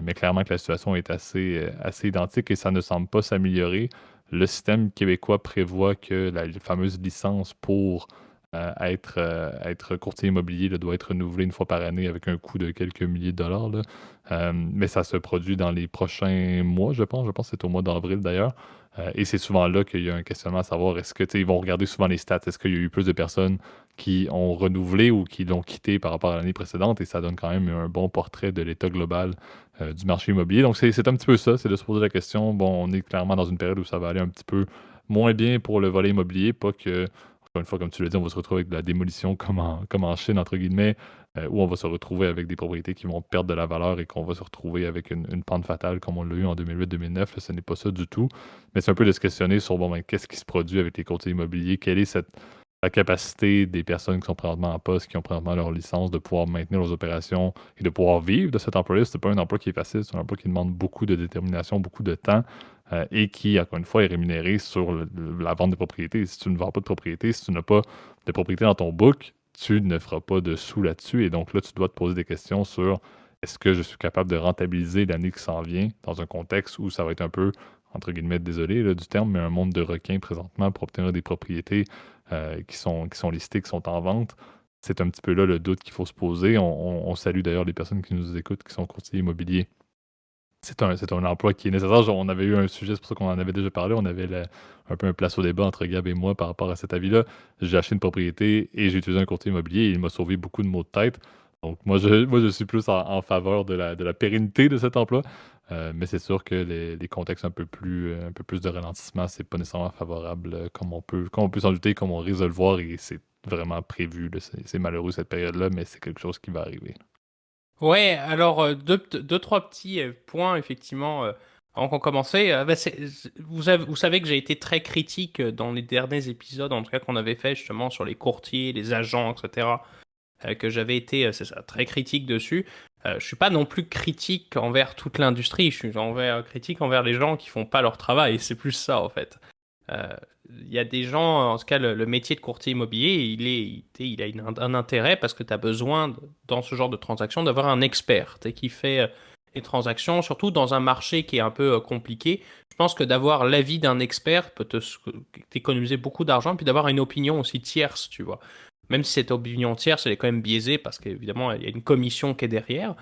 Mais clairement que la situation est assez identique et ça ne semble pas s'améliorer. Le système québécois prévoit que la fameuse licence pour être courtier immobilier là, doit être renouvelée une fois par année avec un coût de quelques milliers de dollars, là. Mais ça se produit dans les prochains mois, je pense. Je pense que c'est au mois d'avril d'ailleurs. Et c'est souvent là qu'il y a un questionnement à savoir est-ce que, tu sais, ils vont regarder souvent les stats, est-ce qu'il y a eu plus de personnes qui ont renouvelé ou qui l'ont quitté par rapport à l'année précédente, et ça donne quand même un bon portrait de l'état global du marché immobilier. Donc c'est un petit peu ça, c'est de se poser la question, bon, on est clairement dans une période où ça va aller un petit peu moins bien pour le volet immobilier, pas que, encore une fois, comme tu l'as dit, on va se retrouver avec de la démolition comme en Chine, entre guillemets, où on va se retrouver avec des propriétés qui vont perdre de la valeur et qu'on va se retrouver avec une pente fatale comme on l'a eu en 2008-2009. Ce n'est pas ça du tout. Mais c'est un peu de se questionner sur bon, ben, qu'est-ce qui se produit avec les courtiers immobiliers, quelle est la capacité des personnes qui sont présentement en poste, qui ont présentement leur licence, de pouvoir maintenir leurs opérations et de pouvoir vivre de cet emploi-là. Ce n'est pas un emploi qui est facile, c'est un emploi qui demande beaucoup de détermination, beaucoup de temps et qui, encore une fois, est rémunéré sur la vente de propriétés. Si tu ne vends pas de propriété, si tu n'as pas de propriété dans ton book, tu ne feras pas de sous là-dessus. Et donc là, tu dois te poser des questions sur est-ce que je suis capable de rentabiliser l'année qui s'en vient dans un contexte où ça va être un peu, entre guillemets, désolé là, du terme, mais un monde de requins présentement pour obtenir des propriétés qui sont listées, qui sont en vente. C'est un petit peu là le doute qu'il faut se poser. On salue d'ailleurs les personnes qui nous écoutent, qui sont courtiers immobiliers. C'est un emploi qui est nécessaire. Genre, on avait eu un sujet, c'est pour ça qu'on en avait déjà parlé. On avait un peu un place au débat entre Gab et moi par rapport à cet avis-là. J'ai acheté une propriété et j'ai utilisé un courtier immobilier et il m'a sauvé beaucoup de maux de tête. Donc, moi, je suis plus en faveur de la pérennité de cet emploi. Mais c'est sûr que les contextes un peu plus de ralentissement, c'est pas nécessairement favorable comme on peut s'en douter, comme on risque de le voir et c'est vraiment prévu, là. C'est malheureux cette période-là, mais c'est quelque chose qui va arriver. Ouais, alors deux, trois petits points effectivement avant qu'on commençait. Vous savez que j'ai été très critique dans les derniers épisodes, en tout cas qu'on avait fait justement sur les courtiers, les agents, etc. Que j'avais été, c'est ça, très critique dessus. Je suis pas non plus critique envers toute l'industrie. Je suis critique envers les gens qui font pas leur travail. C'est plus ça en fait. Euh, Il y a des gens, en tout cas, le métier de courtier immobilier, il a un intérêt parce que tu as besoin, dans ce genre de transaction, d'avoir un expert qui fait les transactions, surtout dans un marché qui est un peu compliqué. Je pense que d'avoir l'avis d'un expert peut t'économiser beaucoup d'argent, puis d'avoir une opinion aussi tierce, tu vois. Même si cette opinion tierce, elle est quand même biaisée parce qu'évidemment, il y a une commission qui est derrière.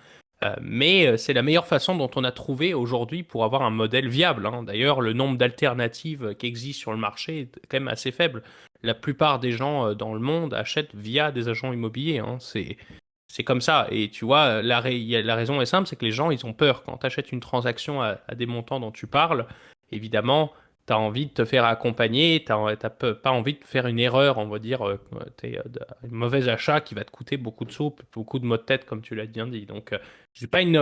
Mais c'est la meilleure façon dont on a trouvé aujourd'hui pour avoir un modèle viable, hein. D'ailleurs, le nombre d'alternatives qui existent sur le marché est quand même assez faible. La plupart des gens dans le monde achètent via des agents immobiliers, hein. C'est comme ça. Et tu vois, la raison est simple, c'est que les gens, ils ont peur. Quand tu achètes une transaction à des montants dont tu parles, évidemment, tu as envie de te faire accompagner, tu n'as pas envie de faire une erreur, on va dire, un mauvais achat qui va te coûter beaucoup de sous, beaucoup de maux de tête, comme tu l'as bien dit. Donc, j'ai pas une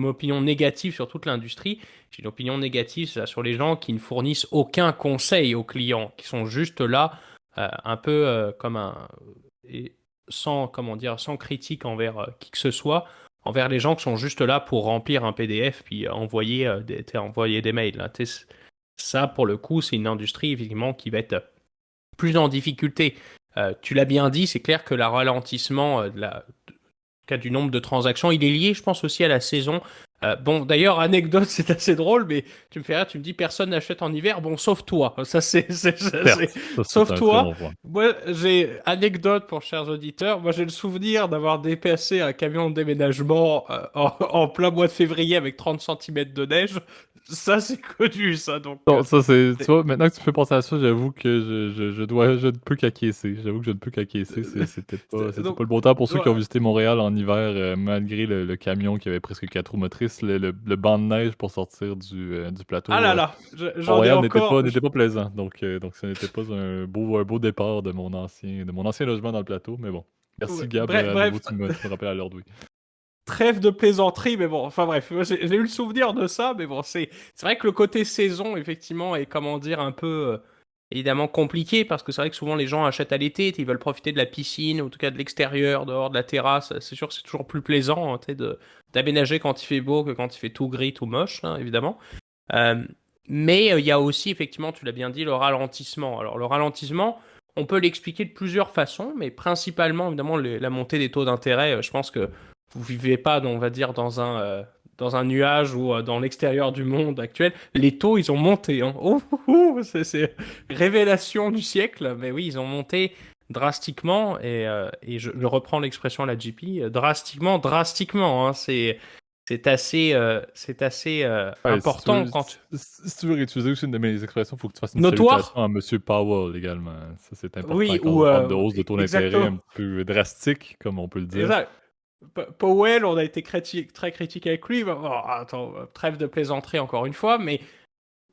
opinion négative sur toute l'industrie. J'ai une opinion négative sur les gens qui ne fournissent aucun conseil aux clients, qui sont juste là, un peu comme et sans, comment dire, sans critique envers qui que ce soit, envers les gens qui sont juste là pour remplir un PDF puis envoyer des mails, là. Ça, pour le coup, c'est une industrie, évidemment, qui va être plus en difficulté. Tu l'as bien dit, c'est clair que le ralentissement cas du nombre de transactions. Il est lié, je pense, aussi à la saison. Bon, d'ailleurs, anecdote, c'est assez drôle, mais tu me fais rire, tu me dis personne n'achète en hiver, bon, sauf toi. Ça, Certes, ça c'est sauf un très toi. bon point. Moi, j'ai anecdote pour chers auditeurs. Moi, j'ai le souvenir d'avoir dépassé un camion de déménagement en plein mois de février avec 30 centimètres de neige. Ça, c'est connu, ça. Donc, Non, ça c'est. Tu c'est- vois, maintenant que tu fais penser à ça, j'avoue que je ne peux qu'acquiescer. J'avoue que je ne peux qu'acquiescer. C'était pas, c'était donc, pas le bon temps pour ceux qui ont ouais. visité Montréal en hiver, malgré le camion qui avait presque 4 roues motrices, le banc de neige pour sortir du Ah plateau là là, j'en ai Montréal n'était encore. pas, n'était pas plaisant. Donc ce n'était pas un beau départ de mon ancien logement dans le plateau, mais bon. Merci Gab, à nouveau Bref, tu me rappelles à l'ordre, oui. trêve de plaisanterie, mais bon, enfin bref, moi, j'ai eu le souvenir de ça, mais bon, c'est vrai que le côté saison, effectivement, est, comment dire, un peu, évidemment, compliqué, parce que c'est vrai que souvent les gens achètent à l'été, ils veulent profiter de la piscine, ou en tout cas de l'extérieur, dehors de la terrasse, c'est sûr que c'est toujours plus plaisant, hein, tu sais, d'aménager quand il fait beau que quand il fait tout gris, tout moche, hein, évidemment. Euh, mais il y a aussi, effectivement, tu l'as bien dit, le ralentissement. Alors, le ralentissement, on peut l'expliquer de plusieurs façons, mais principalement, évidemment, la montée des taux d'intérêt. Je pense que vous vivez pas, on va dire, dans un nuage ou dans l'extérieur du monde actuel. Les taux, ils ont monté. Hein. C'est révélation du siècle. Mais oui, ils ont monté drastiquement. Et je reprends l'expression à la JP, drastiquement, drastiquement. Hein. C'est assez Ouais, important quand si tu veux réutiliser aussi une de mes expressions, il faut que tu fasses une salutation notoire. à Monsieur Powell également. Ça, c'est important Oui, quand ou on parle de hausse de taux d'intérêt exactement. un peu drastique, comme on peut le dire. Exact. Powell, on a été très critique avec lui. Bon, attends, trêve de plaisanterie encore une fois, mais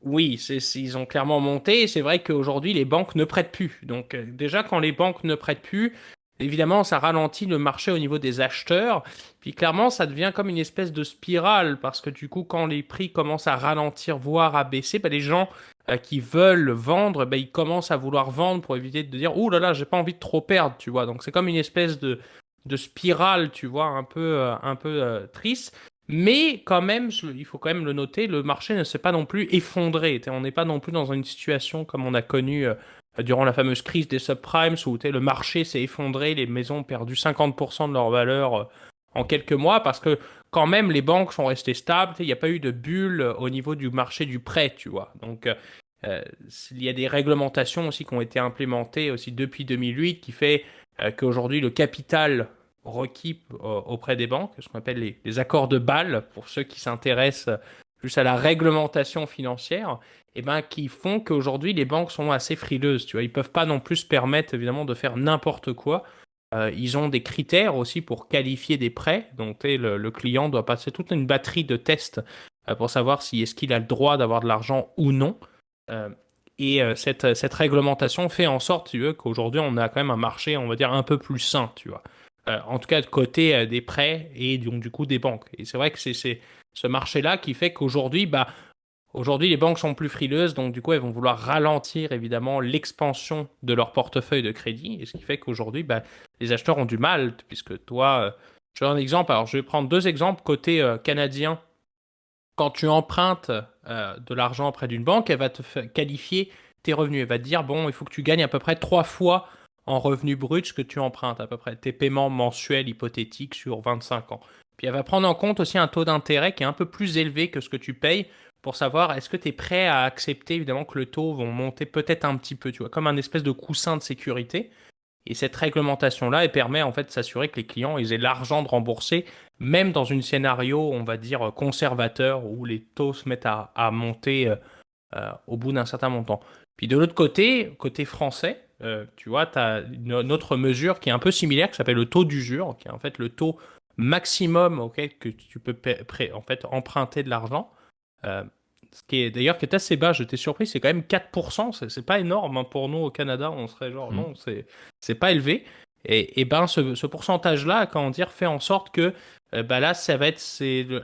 oui, ils ont clairement monté. C'est vrai qu'aujourd'hui, les banques ne prêtent plus. Donc, déjà, quand les banques ne prêtent plus, évidemment, ça ralentit le marché au niveau des acheteurs. Puis, clairement, ça devient comme une espèce de spirale parce que du coup, quand les prix commencent à ralentir, voire à baisser, bah, les gens qui veulent vendre, bah, ils commencent à vouloir vendre pour éviter de dire, ouh là là, j'ai pas envie de trop perdre, tu vois. Donc, c'est comme une espèce de spirale, tu vois, un peu triste. Mais quand même, il faut quand même le noter, le marché ne s'est pas non plus effondré. On n'est pas non plus dans une situation comme on a connu durant la fameuse crise des subprimes où le marché s'est effondré, les maisons ont perdu 50% de leur valeur en quelques mois parce que quand même les banques sont restées stables. Il n'y a pas eu de bulle au niveau du marché du prêt, tu vois. Donc euh, il y a des réglementations aussi qui ont été implémentées aussi depuis 2008 qui fait qu'aujourd'hui le capital requis auprès des banques, ce qu'on appelle les accords de Bâle, pour ceux qui s'intéressent plus à la réglementation financière, et ben, qui font qu'aujourd'hui les banques sont assez frileuses. Tu vois, ils peuvent pas non plus se permettre évidemment de faire n'importe quoi. Ils ont des critères aussi pour qualifier des prêts. Donc le client doit passer toute une batterie de tests pour savoir si est-ce qu'il a le droit d'avoir de l'argent ou non. Euh, cette réglementation fait en sorte, tu veux, qu'aujourd'hui on a quand même un marché, on va dire, un peu plus sain, tu vois. En tout cas, de côté des prêts et donc, du coup des banques. Et c'est vrai que c'est ce marché-là qui fait qu'aujourd'hui, bah, aujourd'hui, les banques sont plus frileuses, donc du coup, elles vont vouloir ralentir évidemment l'expansion de leur portefeuille de crédit. Et ce qui fait qu'aujourd'hui, bah, les acheteurs ont du mal, puisque toi, je vais un exemple. Alors, je vais prendre deux exemples côté canadien. Quand tu empruntes de l'argent auprès d'une banque, elle va qualifier tes revenus. Elle va te dire, bon, il faut que tu gagnes à peu près 3 fois en revenus bruts ce que tu empruntes, à peu près tes paiements mensuels hypothétiques sur 25 ans. Puis elle va prendre en compte aussi un taux d'intérêt qui est un peu plus élevé que ce que tu payes pour savoir est-ce que tu es prêt à accepter évidemment que le taux vont monter peut-être un petit peu, tu vois, comme un espèce de coussin de sécurité. Et cette réglementation-là, elle permet en fait de s'assurer que les clients ils aient l'argent de rembourser, même dans un scénario, on va dire, conservateur, où les taux se mettent à monter au bout d'un certain montant. Puis de l'autre côté, côté français, tu vois, tu as une autre mesure qui est un peu similaire, qui s'appelle le taux d'usure, qui est en fait le taux maximum auquel que tu peux en fait, emprunter de l'argent. Euh, Ce qui est d'ailleurs qui est assez bas, j'étais surpris, c'est quand même 4%, c'est pas énorme hein, pour nous au Canada, on serait genre Mm. non, c'est pas élevé. Et ben ce pourcentage-là, comment dire, fait en sorte que bah là, ça va être,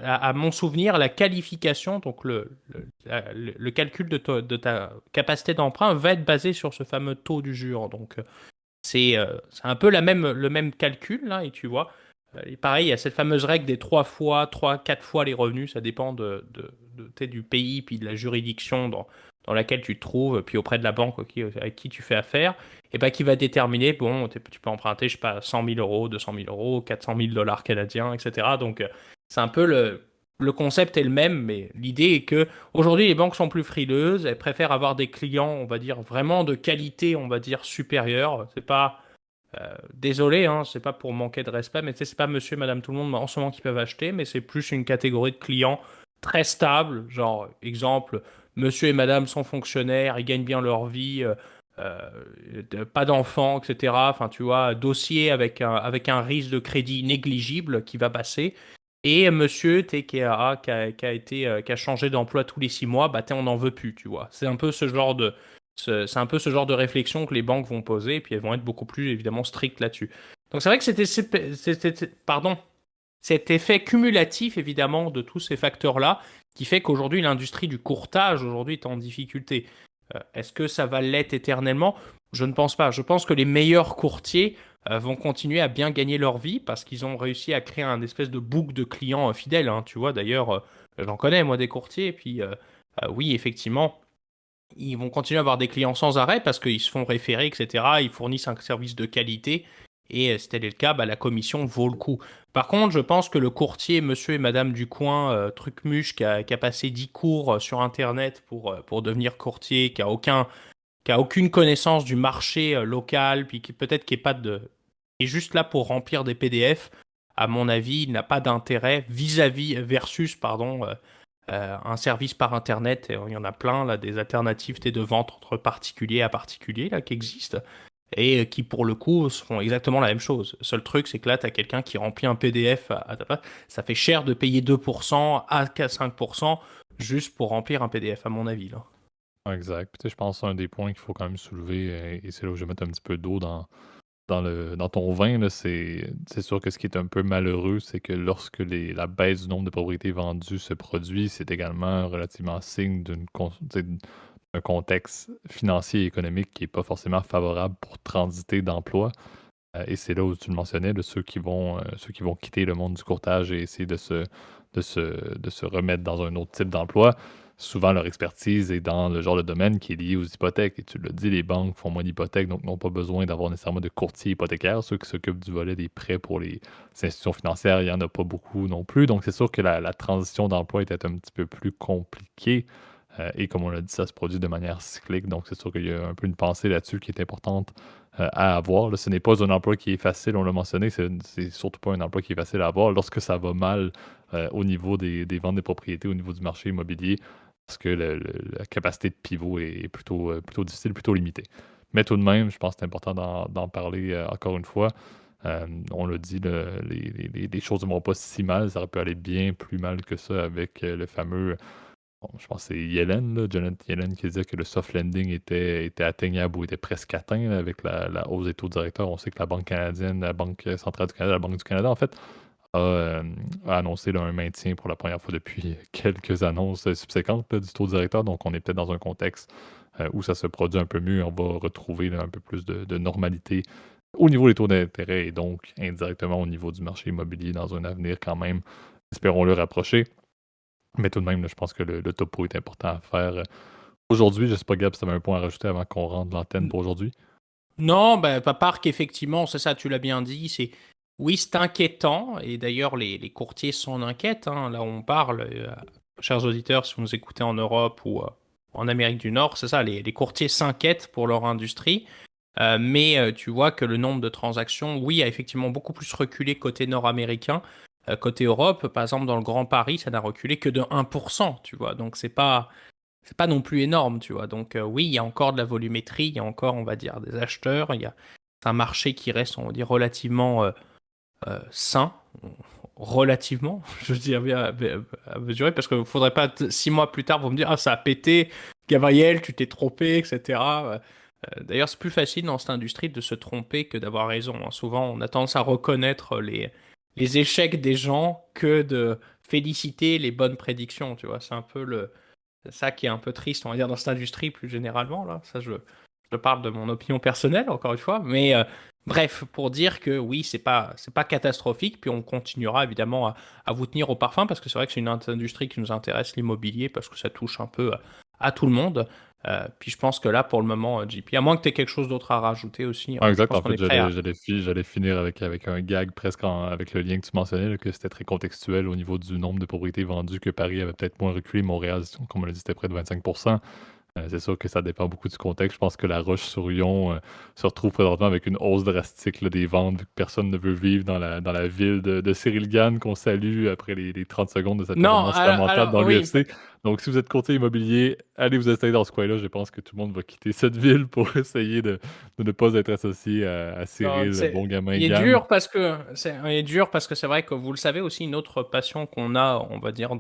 à mon souvenir, la qualification, donc le calcul de ta capacité d'emprunt va être basé sur ce fameux taux d'usure. Donc c'est un peu le même calcul là, et tu vois. Et pareil, il y a cette fameuse règle des 3, 4 fois les revenus, ça dépend du pays, puis de la juridiction dans laquelle tu te trouves, puis auprès de la banque avec qui tu fais affaire, et bah, qui va déterminer, bon, tu peux emprunter, je sais pas, 100 000 euros, 200 000 euros, 400 000 dollars canadiens, etc. Donc, c'est un peu le concept est le même, mais l'idée est que aujourd'hui les banques sont plus frileuses, elles préfèrent avoir des clients, on va dire, vraiment de qualité, on va dire, supérieure. C'est pas désolé, hein, c'est pas pour manquer de respect, mais tu sais, c'est pas monsieur et madame tout le monde en ce moment qui peuvent acheter, mais c'est plus une catégorie de clients très stable. Genre, exemple, monsieur et madame sont fonctionnaires, ils gagnent bien leur vie, pas d'enfants, etc. Enfin, tu vois, dossier avec un risque de crédit négligible qui va passer. Et monsieur, qui a changé d'emploi tous les 6 mois, bah, on n'en veut plus, tu vois. C'est un peu ce genre de réflexion que les banques vont poser, et puis elles vont être beaucoup plus évidemment strictes là-dessus. Donc c'est vrai que pardon, cet effet cumulatif, évidemment, de tous ces facteurs-là, qui fait qu'aujourd'hui, l'industrie du courtage aujourd'hui est en difficulté. Est-ce que ça va l'être éternellement? Je ne pense pas. Je pense que les meilleurs courtiers vont continuer à bien gagner leur vie parce qu'ils ont réussi à créer un espèce de boucle de clients fidèles, hein. Tu vois, d'ailleurs, j'en connais, moi, des courtiers. Et puis, oui, effectivement, ils vont continuer à avoir des clients sans arrêt parce qu'ils se font référer, etc. Ils fournissent un service de qualité. Et si tel est le cas, bah, la commission vaut le coup. Par contre, je pense que le courtier, monsieur et madame du coin, Trucmuche, qui a passé 10 cours sur Internet pour devenir courtier, qui a aucune connaissance du marché local, puis qui peut-être qui est pas de, est juste là pour remplir des PDF, à mon avis, il n'a pas d'intérêt vis-à-vis versus, pardon, un service par Internet. Et il y en a plein là, des alternatives de vente entre particulier à particulier là qui existent et qui pour le coup font exactement la même chose. Le seul truc, c'est que là, tu as quelqu'un qui remplit un PDF à ta place. Ça fait cher de payer 2% à 5% juste pour remplir un PDF, à mon avis. Là. Exact. Puis, tu sais, je pense que un des points qu'il faut quand même soulever, et c'est là où je vais mettre un petit peu d'eau dans ton vin, là, c'est sûr que ce qui est un peu malheureux, c'est que lorsque la baisse du nombre de propriétés vendues se produit, c'est également relativement signe tu sais, d'un contexte financier et économique qui n'est pas forcément favorable pour transiter d'emploi. Et c'est là où tu le mentionnais, de ceux qui vont quitter le monde du courtage et essayer de se remettre dans un autre type d'emploi. Souvent, leur expertise est dans le genre de domaine qui est lié aux hypothèques. Et tu l'as dit, les banques font moins d'hypothèques, donc n'ont pas besoin d'avoir nécessairement de courtier hypothécaire. Ceux qui s'occupent du volet des prêts pour les institutions financières, il n'y en a pas beaucoup non plus. Donc, c'est sûr que la transition d'emploi était un petit peu plus compliquée. Et comme on l'a dit, ça se produit de manière cyclique. Donc, c'est sûr qu'il y a un peu une pensée là-dessus qui est importante à avoir. Là, ce n'est pas un emploi qui est facile, on l'a mentionné, c'est surtout pas un emploi qui est facile à avoir lorsque ça va mal au niveau des ventes des propriétés, au niveau du marché immobilier, parce que la capacité de pivot est plutôt difficile, plutôt limitée. Mais tout de même, je pense que c'est important d'en parler encore une fois. On l'a dit, les choses ne vont pas si mal, ça aurait pu aller bien plus mal que ça avec le fameux. Bon, je pense que c'est Yellen, là, Janet Yellen, qui disait que le soft landing était atteignable ou était presque atteint là, avec la hausse des taux directeurs. On sait que la Banque canadienne, la Banque centrale du Canada, la Banque du Canada, en fait, a annoncé là, un maintien pour la première fois depuis quelques annonces subséquentes là, du taux directeur. Donc, on est peut-être dans un contexte où ça se produit un peu mieux. On va retrouver là, un peu plus de normalité au niveau des taux d'intérêt et donc indirectement au niveau du marché immobilier dans un avenir quand même, espérons-le, rapproché. Mais tout de même, là, je pense que le topo est important à faire. Aujourd'hui, je sais pas, Gab, si tu avais un point à rajouter avant qu'on rentre l'antenne pour aujourd'hui. Non, bah, à part qu'effectivement, c'est ça, tu l'as bien dit, oui, c'est inquiétant, et d'ailleurs, les courtiers s'en inquiètent, hein. Là, on parle, chers auditeurs, si vous nous écoutez en Europe ou en Amérique du Nord, c'est ça, les courtiers s'inquiètent pour leur industrie, mais tu vois que le nombre de transactions, oui, a effectivement beaucoup plus reculé côté nord-américain. Côté Europe, par exemple, dans le Grand Paris, ça n'a reculé que de 1%, tu vois, donc c'est pas non plus énorme, tu vois. Donc oui, il y a encore de la volumétrie, il y a encore, on va dire, des acheteurs, c'est un marché qui reste, on va dire, relativement sain, relativement, je dis à mesurer, parce qu'il ne faudrait pas 6 mois plus tard vous me dire ah ça a pété, Gabriel, tu t'es trompé, etc. D'ailleurs, c'est plus facile dans cette industrie de se tromper que d'avoir raison, hein. Souvent, on a tendance à reconnaître les échecs des gens que de féliciter les bonnes prédictions, tu vois. C'est un peu ça qui est un peu triste, on va dire, dans cette industrie plus généralement. Là. Ça, je parle de mon opinion personnelle, encore une fois. Mais bref, pour dire que oui, c'est pas catastrophique. Puis on continuera évidemment à vous tenir au parfum parce que c'est vrai que c'est une industrie qui nous intéresse, l'immobilier, parce que ça touche un peu à tout le monde. Puis je pense que là, pour le moment, JP, à moins que tu aies quelque chose d'autre à rajouter aussi, Ah, je exact. pense En qu'on fait, est prêt à. j'allais finir avec un gag presque avec le lien que tu mentionnais, là, que c'était très contextuel au niveau du nombre de propriétés vendues, que Paris avait peut-être moins reculé. Montréal, comme on l'a dit, c'était près de 25%. C'est sûr que ça dépend beaucoup du contexte. Je pense que la Roche-sur-Yon se retrouve présentement avec une hausse drastique là, des ventes, vu que personne ne veut vivre dans la ville de Cyril Gann, qu'on salue après les 30 secondes de sa Non, performance lamentable dans oui. l'UFC. Donc, si vous êtes courtier immobilier, allez vous installer dans ce coin-là. Je pense que tout le monde va quitter cette ville pour essayer de ne pas être associé à Non, Cyril, bon gamin il est Gann. dur parce que c'est vrai que vous le savez aussi une autre passion qu'on a, on va dire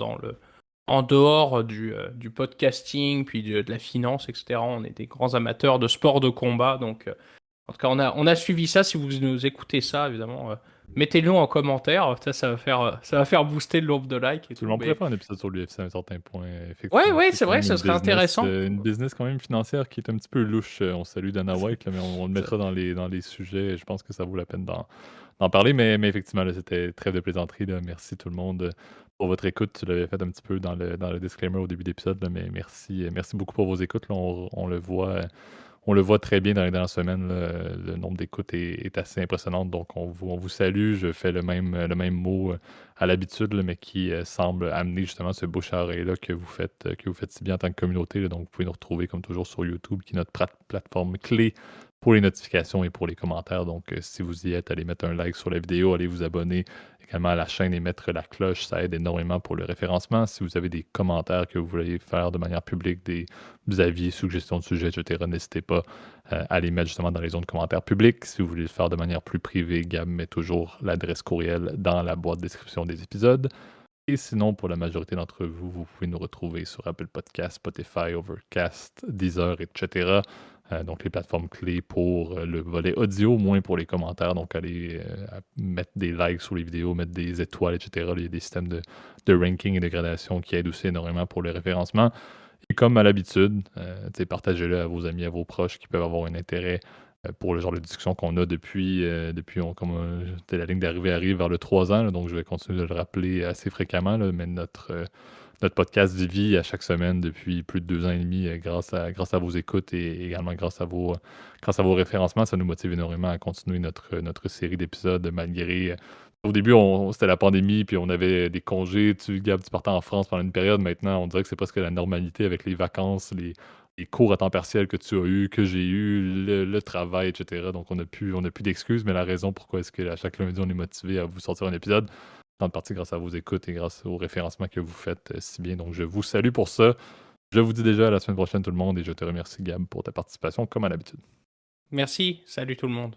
en dehors du podcasting puis de la finance, etc. On est des grands amateurs de sport de combat, donc En tout cas, on a suivi ça. Si vous nous écoutez ça, évidemment, mettez-le en commentaire. Ça va faire booster le nombre de likes et Tout le tout. monde pourrait Mais faire un épisode sur l'UFC à un certain point, ouais, effectivement. ouais, C'est c'est quand vrai, même ce serait intéressant. une business quand même financière qui est un petit peu louche. On salue Dana White, là, mais on le mettra dans les sujets. Je pense que ça vaut la peine d'en parler. Mais effectivement, là, c'était trêve de plaisanterie. Là. Merci tout le monde pour votre écoute. Tu l'avais fait un petit peu dans le disclaimer au début d'épisode, là, mais merci beaucoup pour vos écoutes. Là. On le voit très bien dans les dernières semaines. Là, le nombre d'écoutes est assez impressionnant. Donc, on vous salue. Je fais le même mot à l'habitude, là, mais qui semble amener justement ce bouche à oreille-là que vous faites si bien en tant que communauté. Là. Donc, vous pouvez nous retrouver comme toujours sur YouTube, qui est notre plateforme clé pour les notifications et pour les commentaires. Donc, si vous y êtes, allez mettre un like sur la vidéo, allez vous abonner également à la chaîne et mettre la cloche. Ça aide énormément pour le référencement. Si vous avez des commentaires que vous voulez faire de manière publique, des avis, suggestions de sujets, etc., n'hésitez pas à les mettre justement dans les zones de commentaires publiques. Si vous voulez le faire de manière plus privée, Gab met toujours l'adresse courriel dans la boîte de description des épisodes. Et sinon, pour la majorité d'entre vous, vous pouvez nous retrouver sur Apple Podcasts, Spotify, Overcast, Deezer, etc. Donc, les plateformes clés pour le volet audio, moins pour les commentaires. Donc, allez mettre des likes sur les vidéos, mettre des étoiles, etc. Il y a des systèmes de ranking et de gradation qui aident aussi énormément pour le référencement. Et comme à l'habitude, partagez-le à vos amis, à vos proches qui peuvent avoir un intérêt pour le genre de discussion qu'on a depuis la ligne d'arrivée arrive vers le 3 ans, là, donc je vais continuer de le rappeler assez fréquemment, là, mais notre podcast vit à chaque semaine depuis plus de 2 ans et demi grâce à vos écoutes et également grâce à vos référencements. Ça nous motive énormément à continuer notre série d'épisodes malgré. Au début, c'était la pandémie, puis on avait des congés. Gab, tu partais en France pendant une période. Maintenant, on dirait que c'est presque la normalité avec les vacances, les cours à temps partiel que tu as eu, que j'ai eu, le travail, etc. Donc, on n'a plus d'excuses, mais la raison pourquoi est-ce que à chaque lundi, on est motivé à vous sortir un épisode, en partie grâce à vos écoutes et grâce au référencement que vous faites si bien. Donc, je vous salue pour ça. Je vous dis déjà à la semaine prochaine, tout le monde, et je te remercie, Gab, pour ta participation, comme à l'habitude. Merci. Salut tout le monde.